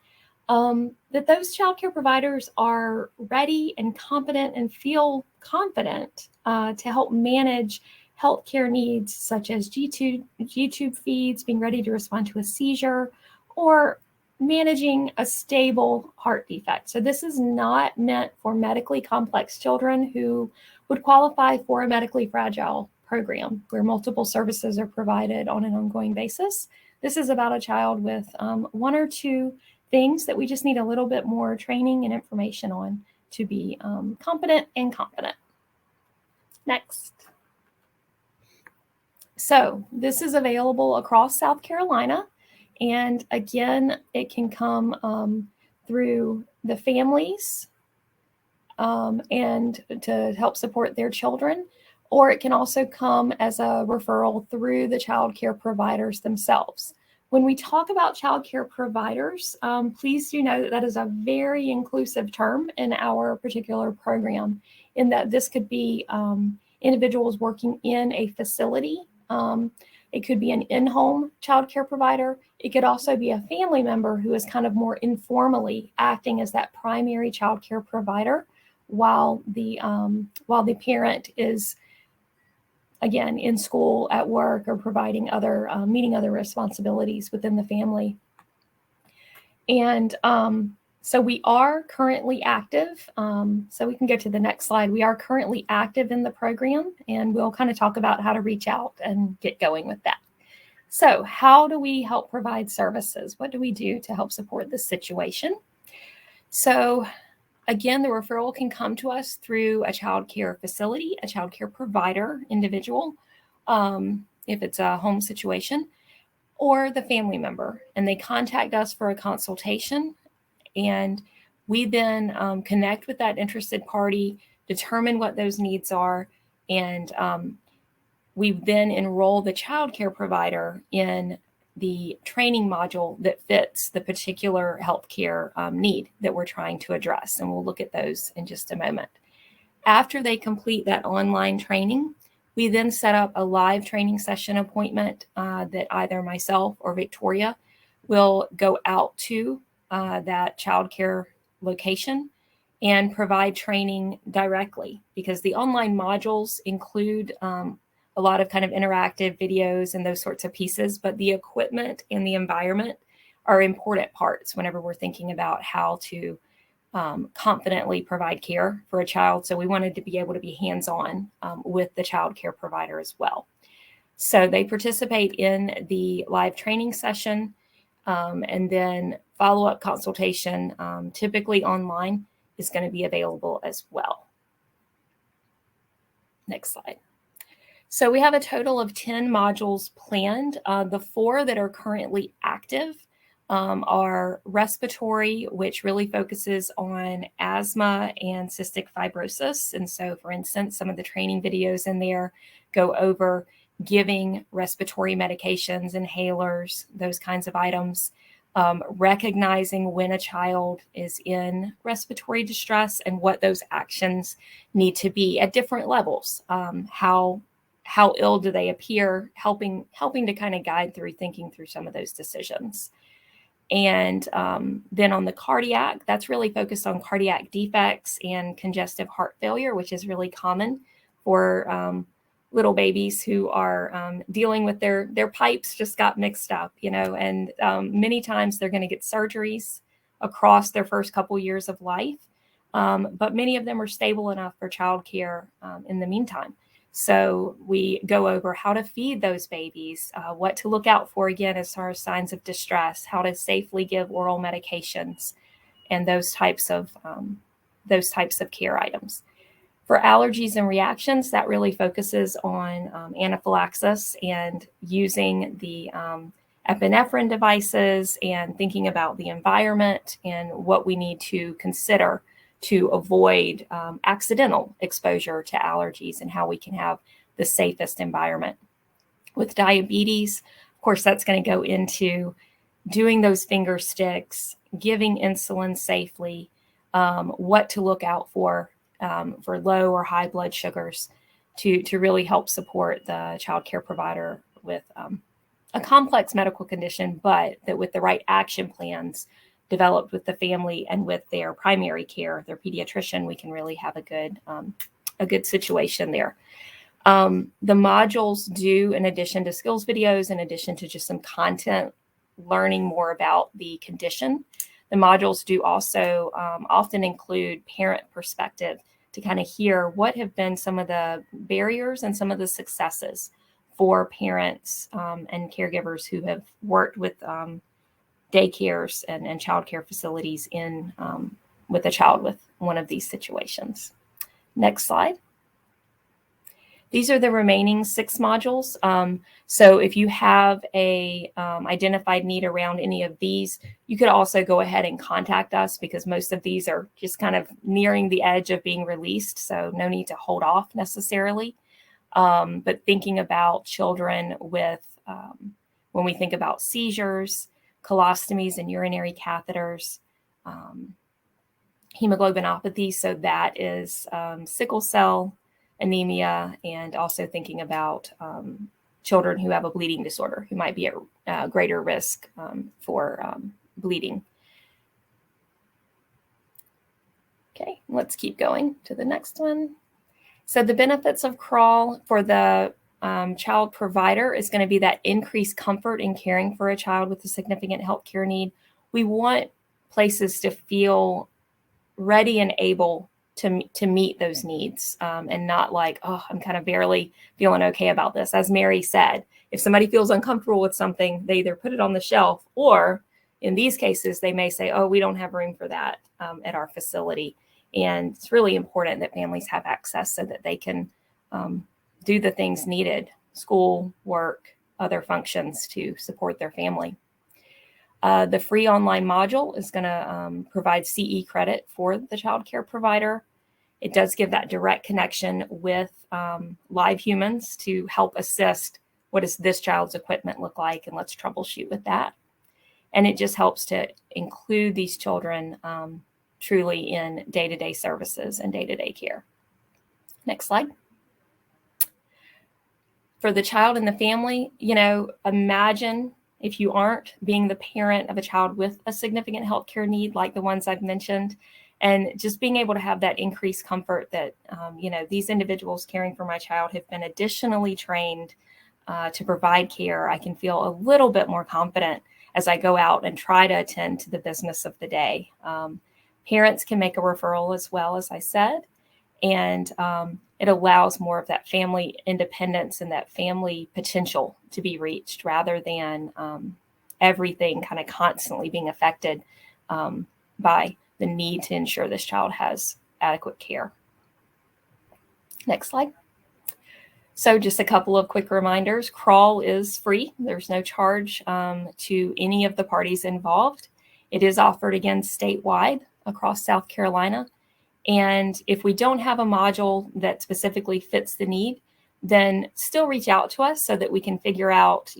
that those childcare providers are ready and competent and feel confident to help manage healthcare needs such as G-tube feeds, being ready to respond to a seizure, or managing a stable heart defect. So this is not meant for medically complex children who would qualify for a medically fragile program where multiple services are provided on an ongoing basis. This is about a child with 1 or 2 things that we just need a little bit more training and information on to be competent and confident. Next. So this is available across South Carolina. And again, it can come through the families and to help support their children, or it can also come as a referral through the child care providers themselves. When we talk about child care providers, please do know that that is a very inclusive term in our particular program, in that this could be individuals working in a facility. It could be an in-home child care provider. It could also be a family member who is kind of more informally acting as that primary child care provider while the parent is, again, in school, at work, or providing other, meeting other responsibilities within the family. And so we are currently active. So we can go to the next slide. We are currently active in the program, and we'll kind of talk about how to reach out and get going with that. So how do we help provide services? What do we do to help support this situation? So again, the referral can come to us through a child care facility, a child care provider, individual, if it's a home situation, or the family member. And they contact us for a consultation. And we then connect with that interested party, determine what those needs are, and we then enroll the child care provider in the training module that fits the particular healthcare need that we're trying to address. And we'll look at those in just a moment. After they complete that online training, we then set up a live training session appointment that either myself or Victoria will go out to that child care location and provide training directly, because the online modules include a lot of kind of interactive videos and those sorts of pieces, but the equipment and the environment are important parts whenever we're thinking about how to confidently provide care for a child. So we wanted to be able to be hands-on with the child care provider as well. So they participate in the live training session, and then follow-up consultation, typically online, is going to be available as well. Next slide. So we have a total of 10 modules planned. The 4 that are currently active are respiratory, which really focuses on asthma and cystic fibrosis. And so, for instance, some of the training videos in there go over giving respiratory medications, inhalers, those kinds of items, recognizing when a child is in respiratory distress and what those actions need to be at different levels. How ill do they appear, helping to kind of guide through thinking through some of those decisions. And then on the cardiac, that's really focused on cardiac defects and congestive heart failure, which is really common for little babies who are dealing with their pipes just got mixed up, and many times they're going to get surgeries across their first couple years of life. But many of them are stable enough for childcare in the meantime. So we go over how to feed those babies, what to look out for, again, as far as signs of distress, how to safely give oral medications, and those types of care items. For allergies and reactions, that really focuses on anaphylaxis and using the epinephrine devices and thinking about the environment and what we need to consider to avoid accidental exposure to allergies and how we can have the safest environment. With diabetes, of course, that's going to go into doing those finger sticks, giving insulin safely, what to look out for low or high blood sugars to really help support the child care provider with a complex medical condition, but that with the right action plans developed with the family and with their primary care, their pediatrician, we can really have a good situation there. The modules do, in addition to skills videos, in addition to just some content, learning more about the condition, the modules do also often include parent perspective to kind of hear what have been some of the barriers and some of the successes for parents and caregivers who have worked with daycares and child care facilities with a child with one of these situations. Next slide. These are the remaining 6 modules. So if you have a identified need around any of these, you could also go ahead and contact us, because most of these are just kind of nearing the edge of being released. So no need to hold off necessarily. But thinking about children with, when we think about seizures, colostomies and urinary catheters, hemoglobinopathy, so that is sickle cell anemia, and also thinking about children who have a bleeding disorder, who might be at greater risk for bleeding. Okay, let's keep going to the next one. So the benefits of crawl for the child provider is going to be that increased comfort in caring for a child with a significant healthcare need. We want places to feel ready and able to meet those needs, and not like, oh, I'm kind of barely feeling okay about this. As Mary said, if somebody feels uncomfortable with something, they either put it on the shelf, or in these cases, they may say, oh, we don't have room for that at our facility. And it's really important that families have access so that they can do the things needed, school, work, other functions to support their family. The free online module is going to provide CE credit for the child care provider. It does give that direct connection with live humans to help assist what does this child's equipment look like, and let's troubleshoot with that. And it just helps to include these children truly in day-to-day services and day-to-day care. Next slide. For the child and the family, imagine if you aren't being the parent of a child with a significant healthcare need like the ones I've mentioned, And just being able to have that increased comfort that, these individuals caring for my child have been additionally trained to provide care, I can feel a little bit more confident as I go out and try to attend to the business of the day. Parents can make a referral as well, as I said, and it allows more of that family independence and that family potential to be reached rather than everything kind of constantly being affected by the need to ensure this child has adequate care. Next slide. So just a couple of quick reminders. Crawl is free. There's no charge to any of the parties involved. It is offered again statewide across South Carolina. And if we don't have a module that specifically fits the need, then still reach out to us so that we can figure out,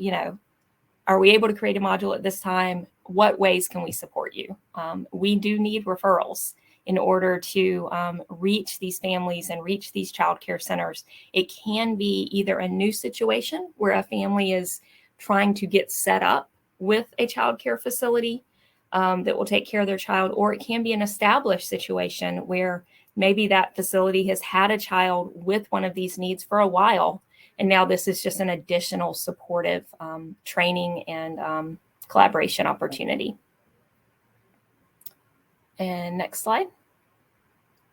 are we able to create a module at this time? What ways can we support you? We do need referrals in order to reach these families and reach these child care centers. It can be either a new situation where a family is trying to get set up with a child care facility that will take care of their child, or it can be an established situation where maybe that facility has had a child with one of these needs for a while, and now this is just an additional supportive training and collaboration opportunity. And next slide.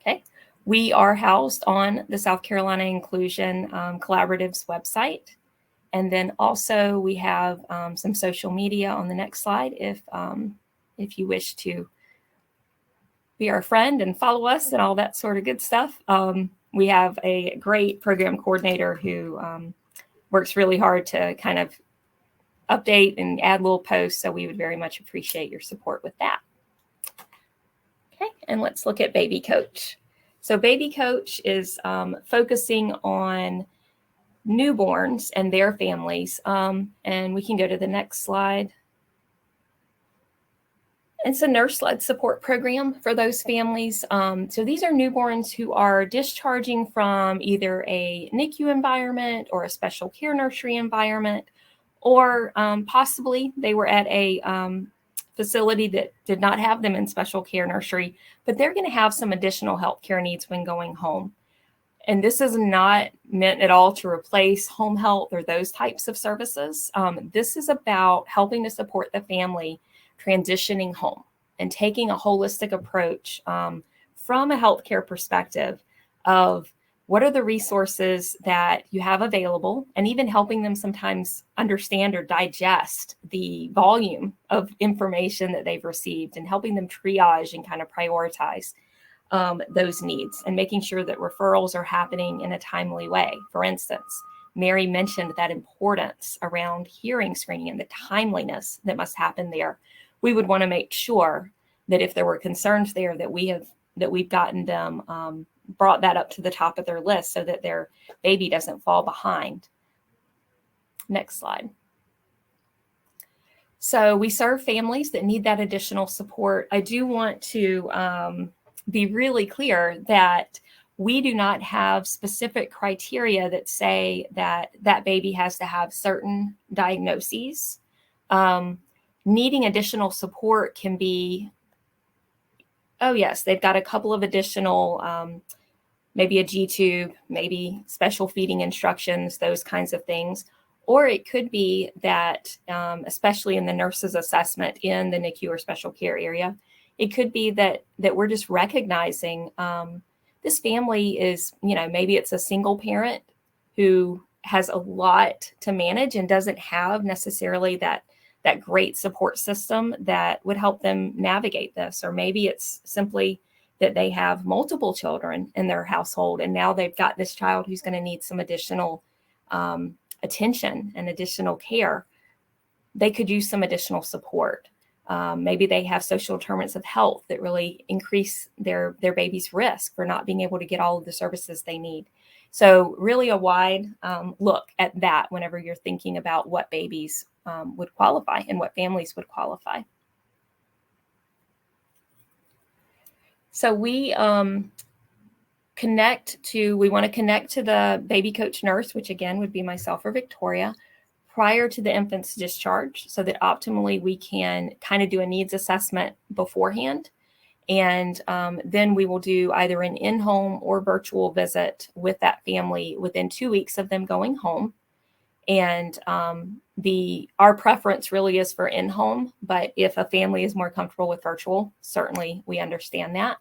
Okay, we are housed on the South Carolina Inclusion Collaborative's website. And then also we have some social media on the next slide if you wish to be our friend and follow us and all that sort of good stuff. We have a great program coordinator who works really hard to kind of update and add little posts. So we would very much appreciate your support with that. Okay, and let's look at Baby Coach. So Baby Coach is focusing on newborns and their families. And we can go to the next slide. It's a NurseLed Support program for those families. So these are newborns who are discharging from either a NICU environment or a special care nursery environment, or possibly they were at a facility that did not have them in special care nursery, but they're going to have some additional healthcare needs when going home. And this is not meant at all to replace home health or those types of services. This is about helping to support the family transitioning home and taking a holistic approach from a healthcare perspective of what are the resources that you have available, and even helping them sometimes understand or digest the volume of information that they've received, and helping them triage and kind of prioritize those needs, and making sure that referrals are happening in a timely way. For instance, Mary mentioned that importance around hearing screening and the timeliness that must happen there. We would want to make sure that if there were concerns there, that we've gotten them brought that up to the top of their list so that their baby doesn't fall behind. Next slide. So we serve families that need that additional support. I do want to be really clear that we do not have specific criteria that say that that baby has to have certain diagnoses. Needing additional support can be, oh yes, they've got a couple of additional, maybe a G-tube, maybe special feeding instructions, those kinds of things. Or it could be that, especially in the nurse's assessment in the NICU or special care area, it could be that we're just recognizing this family is, maybe it's a single parent who has a lot to manage and doesn't have necessarily that great support system that would help them navigate this. Or maybe it's simply that they have multiple children in their household, and now they've got this child who's going to need some additional attention and additional care. They could use some additional support. Maybe they have social determinants of health that really increase their baby's risk for not being able to get all of the services they need. So really a wide look at that whenever you're thinking about what babies would qualify and what families would qualify. So we want to connect to the baby coach nurse, which again would be myself or Victoria, prior to the infant's discharge, so that optimally we can kind of do a needs assessment beforehand And then we will do either an in-home or virtual visit with that family within 2 weeks of them going home. And our preference really is for in-home, but if a family is more comfortable with virtual, certainly we understand that.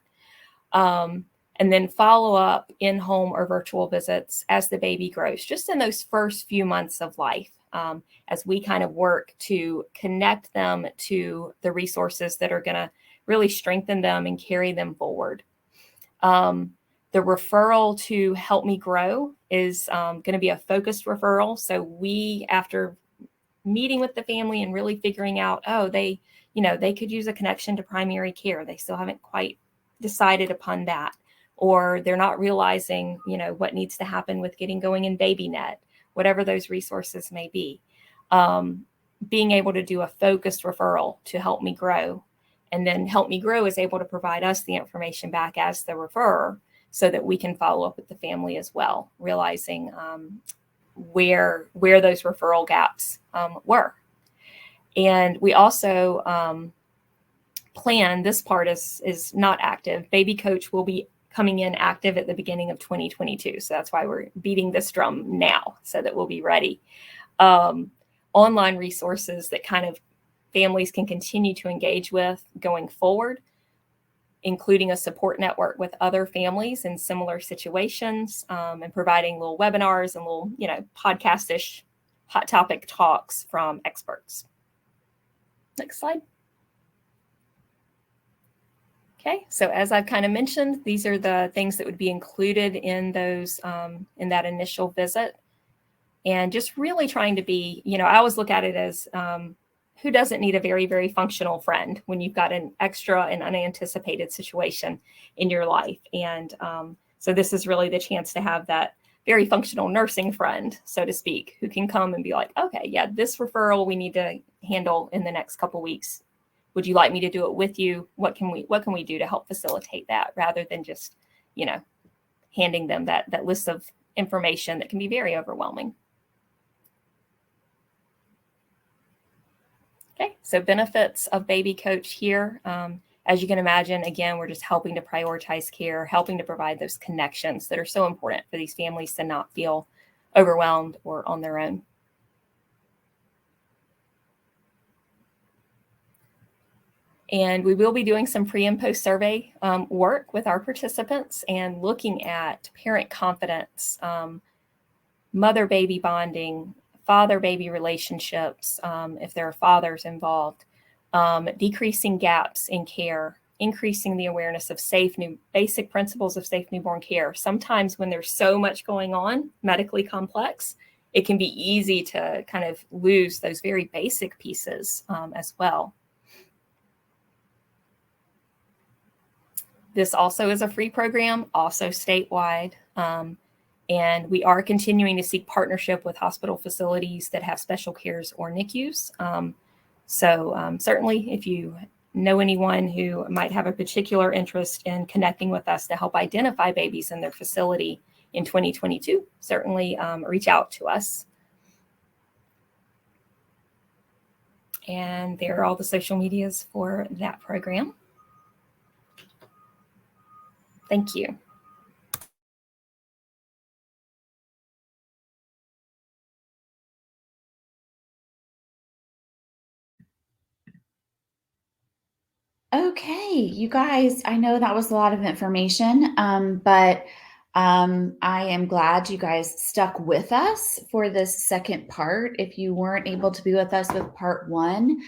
And then follow up in-home or virtual visits as the baby grows, just in those first few months of life, as we kind of work to connect them to the resources that are going to really strengthen them and carry them forward. The referral to Help Me Grow is going to be a focused referral. So we, after meeting with the family and really figuring out, they could use a connection to primary care. They still haven't quite decided upon that, or they're not realizing, what needs to happen with getting going in BabyNet, whatever those resources may be. Being able to do a focused referral to Help Me Grow, and then Help Me Grow is able to provide us the information back as the referrer so that we can follow up with the family as well, realizing where those referral gaps were. And we also plan, this part is not active. Baby Coach will be coming in active at the beginning of 2022. So that's why we're beating this drum now, so that we'll be ready. Online resources that kind of families can continue to engage with going forward, including a support network with other families in similar situations, and providing little webinars and little, podcast-ish hot topic talks from experts. Next slide. Okay, so as I've kind of mentioned, these are the things that would be included in those, in that initial visit. And just really trying to be, I always look at it as who doesn't need a very, very functional friend when you've got an extra and unanticipated situation in your life. And so this is really the chance to have that very functional nursing friend, so to speak, who can come and be like, okay, yeah, this referral we need to handle in the next couple weeks. Would you like me to do it with you? What can we do to help facilitate that, rather than just, handing them that list of information that can be very overwhelming. Okay, so benefits of Baby Coach here. As you can imagine, again, we're just helping to prioritize care, helping to provide those connections that are so important for these families to not feel overwhelmed or on their own. And we will be doing some pre and post survey work with our participants and looking at parent confidence, mother-baby bonding, father-baby relationships, if there are fathers involved, decreasing gaps in care, increasing the awareness of basic principles of safe newborn care. Sometimes when there's so much going on, medically complex, it can be easy to kind of lose those very basic pieces as well. This also is a free program, also statewide. And we are continuing to seek partnership with hospital facilities that have special cares or NICUs. So certainly, if you know anyone who might have a particular interest in connecting with us to help identify babies in their facility in 2022, certainly reach out to us. And there are all the social medias for that program. Thank you. Okay, you guys, I know that was a lot of information, but I am glad you guys stuck with us for this second part. If you weren't able to be with us with part one,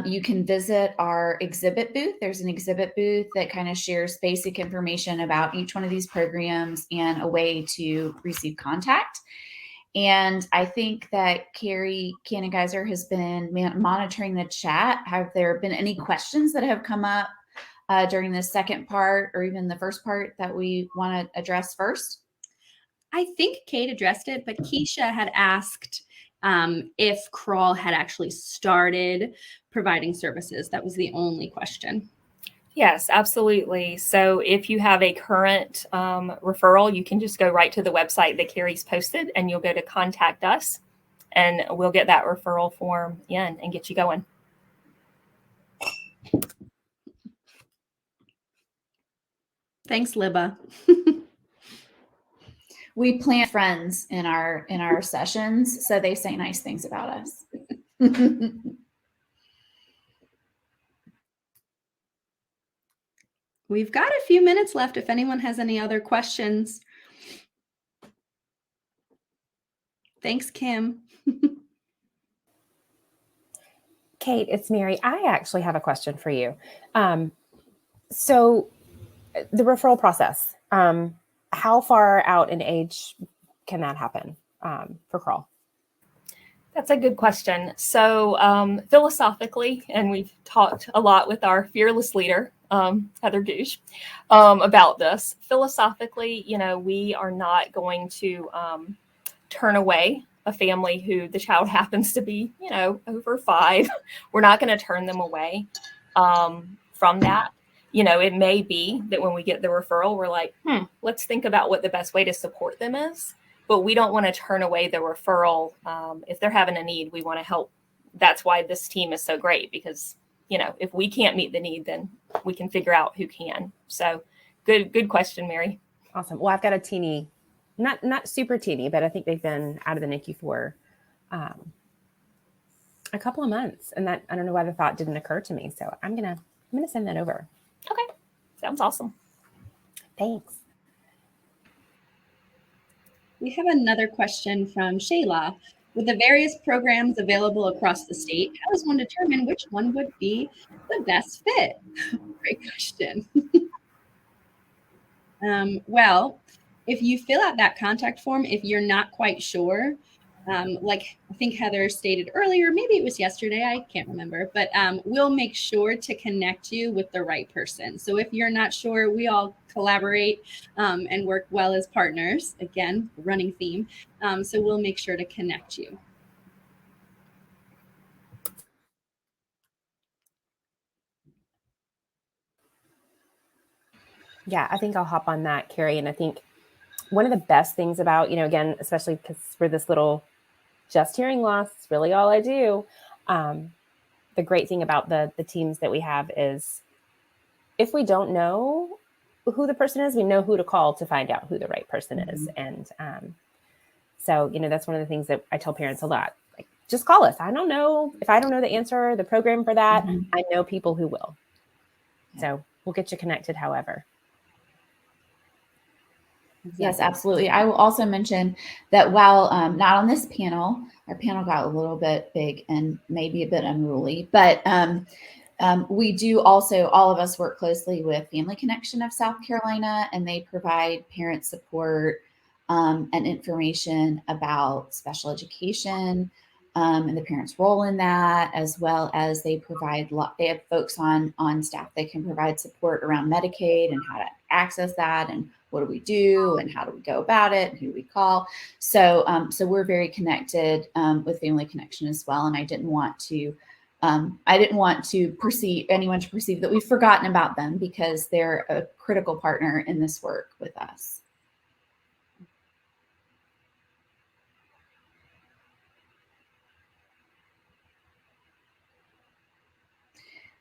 you can visit our exhibit booth. There's an exhibit booth that kind of shares basic information about each one of these programs and a way to receive contact. And I think that Carrie Cannengeiser has been monitoring the chat. Have there been any questions that have come up during the second part or even the first part that we want to address first? I think Kate addressed it, but Keisha had asked if Crawl had actually started providing services. That was the only question. Yes, absolutely. So if you have a current referral, you can just go right to the website that Carrie's posted, and you'll go to contact us, and we'll get that referral form in and get you going. Thanks, Libba. We plant friends in our sessions, so they say nice things about us. We've got a few minutes left if anyone has any other questions. Thanks, Kim. Kate, it's Mary. I actually have a question for you. So the referral process, how far out in age can that happen for crawl? That's a good question. So philosophically, and we've talked a lot with our fearless leader, Heather Douche, about this. Philosophically, we are not going to turn away a family who the child happens to be, over 5. We're not going to turn them away from that. It may be that when we get the referral, we're like, let's think about what the best way to support them is. But we don't want to turn away the referral. If they're having a need, we want to help. That's why this team is so great, because, if we can't meet the need, then we can figure out who can. So good question, Mary. Awesome. Well, I've got a teeny, not super teeny, but I think they've been out of the NICU for a couple of months. And that, I don't know why the thought didn't occur to me. So I'm going to send that over. Okay. Sounds awesome. Thanks. We have another question from Shayla. With the various programs available across the state, how does one determine which one would be the best fit? Great question. Well, if you fill out that contact form, if you're not quite sure, like I think Heather stated earlier, maybe it was yesterday, I can't remember, but we'll make sure to connect you with the right person. So if you're not sure, we all collaborate and work well as partners. Again, running theme. So we'll make sure to connect you. Yeah, I think I'll hop on that, Carrie. And I think one of the best things about, again, especially because for this little just hearing loss, it's really all I do. The great thing about the teams that we have is if we don't know who the person is, we know who to call to find out who the right person is. And so, that's one of the things that I tell parents a lot. Like, just call us. I don't know if I don't know the answer, the program for that. I know people who will. So we'll get you connected however. Yes, absolutely. I will also mention that while not on this panel, our panel got a little bit big and maybe a bit unruly, but we do also, all of us work closely with Family Connection of South Carolina, and they provide parent support and information about special education and the parents' role in that, as well as they provide, they have folks on staff that can provide support around Medicaid and how to access that, and what do we do and how do we go about it and who we call. So we're very connected with Family Connection as well. And I didn't want to perceive anyone to perceive that we've forgotten about them, because they're a critical partner in this work with us.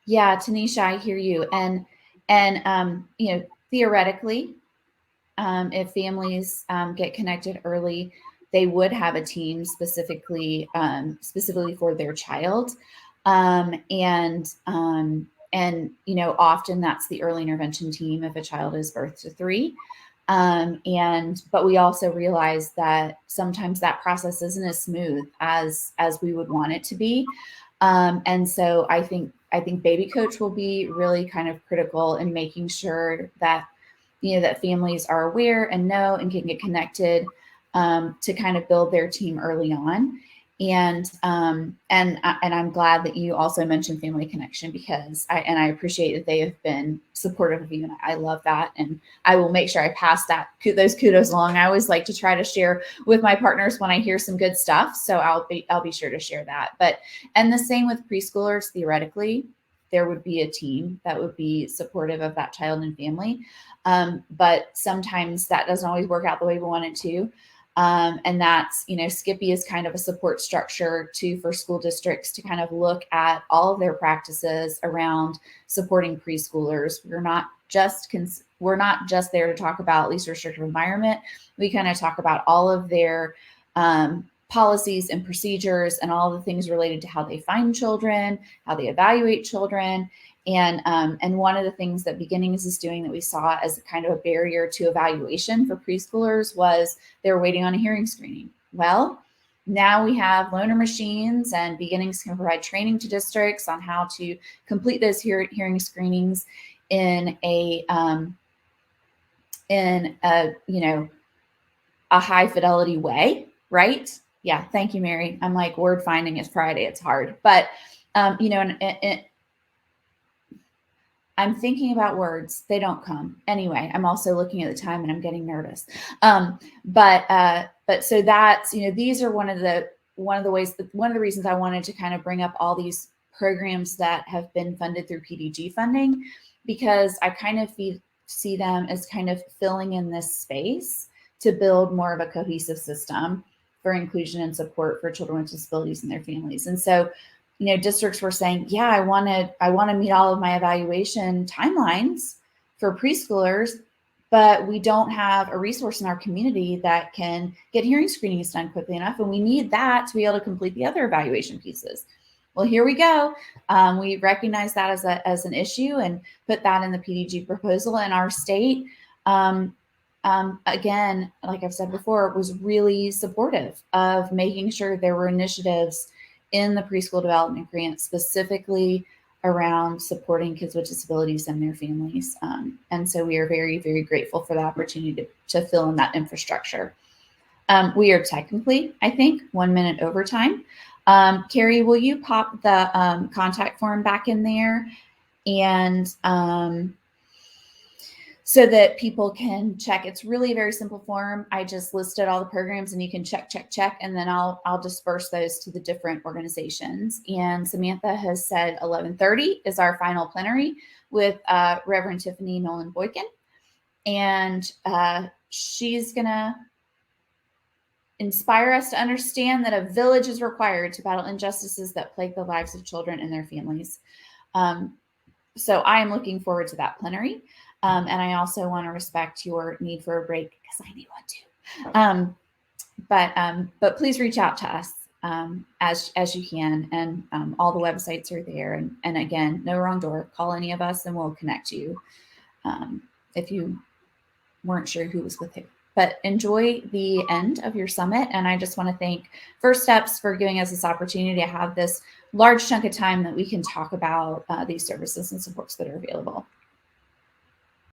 Yeah, Tanisha, I hear you. And theoretically, if families get connected early, they would have a team specifically for their child. And often that's the early intervention team if a child is birth to 3. But we also realize that sometimes that process isn't as smooth as we would want it to be. And so I think Baby Coach will be really kind of critical in making sure that, that families are aware and know and can get connected to kind of build their team early on. And I'm glad that you also mentioned Family Connection, because I appreciate that they have been supportive of you, and I love that. And I will make sure I pass those kudos along. I always like to try to share with my partners when I hear some good stuff, so I'll be sure to share that. And the same with preschoolers. Theoretically, there would be a team that would be supportive of that child and family, but sometimes that doesn't always work out the way we want it to. And that's, Skippy is kind of a support structure for school districts to kind of look at all of their practices around supporting preschoolers. We're not just there to talk about least restrictive environment. We kind of talk about all of their policies and procedures and all the things related to how they find children, how they evaluate children. And one of the things that Beginnings is doing that we saw as kind of a barrier to evaluation for preschoolers was they were waiting on a hearing screening. Well, now we have loaner machines, and Beginnings can provide training to districts on how to complete those hearing screenings in a high fidelity way, right? Yeah, thank you, Mary. I'm like, word finding is Friday. It's hard, but I'm thinking about words. They don't come. Anyway, I'm also looking at the time and I'm getting nervous. But so that's, these are one of the reasons I wanted to kind of bring up all these programs that have been funded through PDG funding, because I kind of see them as kind of filling in this space to build more of a cohesive system for inclusion and support for children with disabilities and their families. And so, districts were saying, yeah, I want to meet all of my evaluation timelines for preschoolers, but we don't have a resource in our community that can get hearing screenings done quickly enough. And we need that to be able to complete the other evaluation pieces. Well, here we go. We recognize that as an issue and put that in the PDG proposal. And our state, again, like I've said before, was really supportive of making sure there were initiatives in the preschool development grant specifically around supporting kids with disabilities and their families. And so we are very, very grateful for the opportunity to fill in that infrastructure. We are technically, I think, 1 minute over time. Carrie, will you pop the contact form back in there? And so that people can check. It's really a very simple form. I just listed all the programs and you can check, and then I'll disperse those to the different organizations. And Samantha has said 11:30 is our final plenary with Reverend Tiffany Nolan Boykin. And she's gonna inspire us to understand that a village is required to battle injustices that plague the lives of children and their families. So I am looking forward to that plenary. And I also want to respect your need for a break because I need one too. But please reach out to us as you can, and all the websites are there. And again, no wrong door. Call any of us, and we'll connect you if you weren't sure who was with who. But enjoy the end of your summit, and I just want to thank First Steps for giving us this opportunity to have this large chunk of time that we can talk about these services and supports that are available.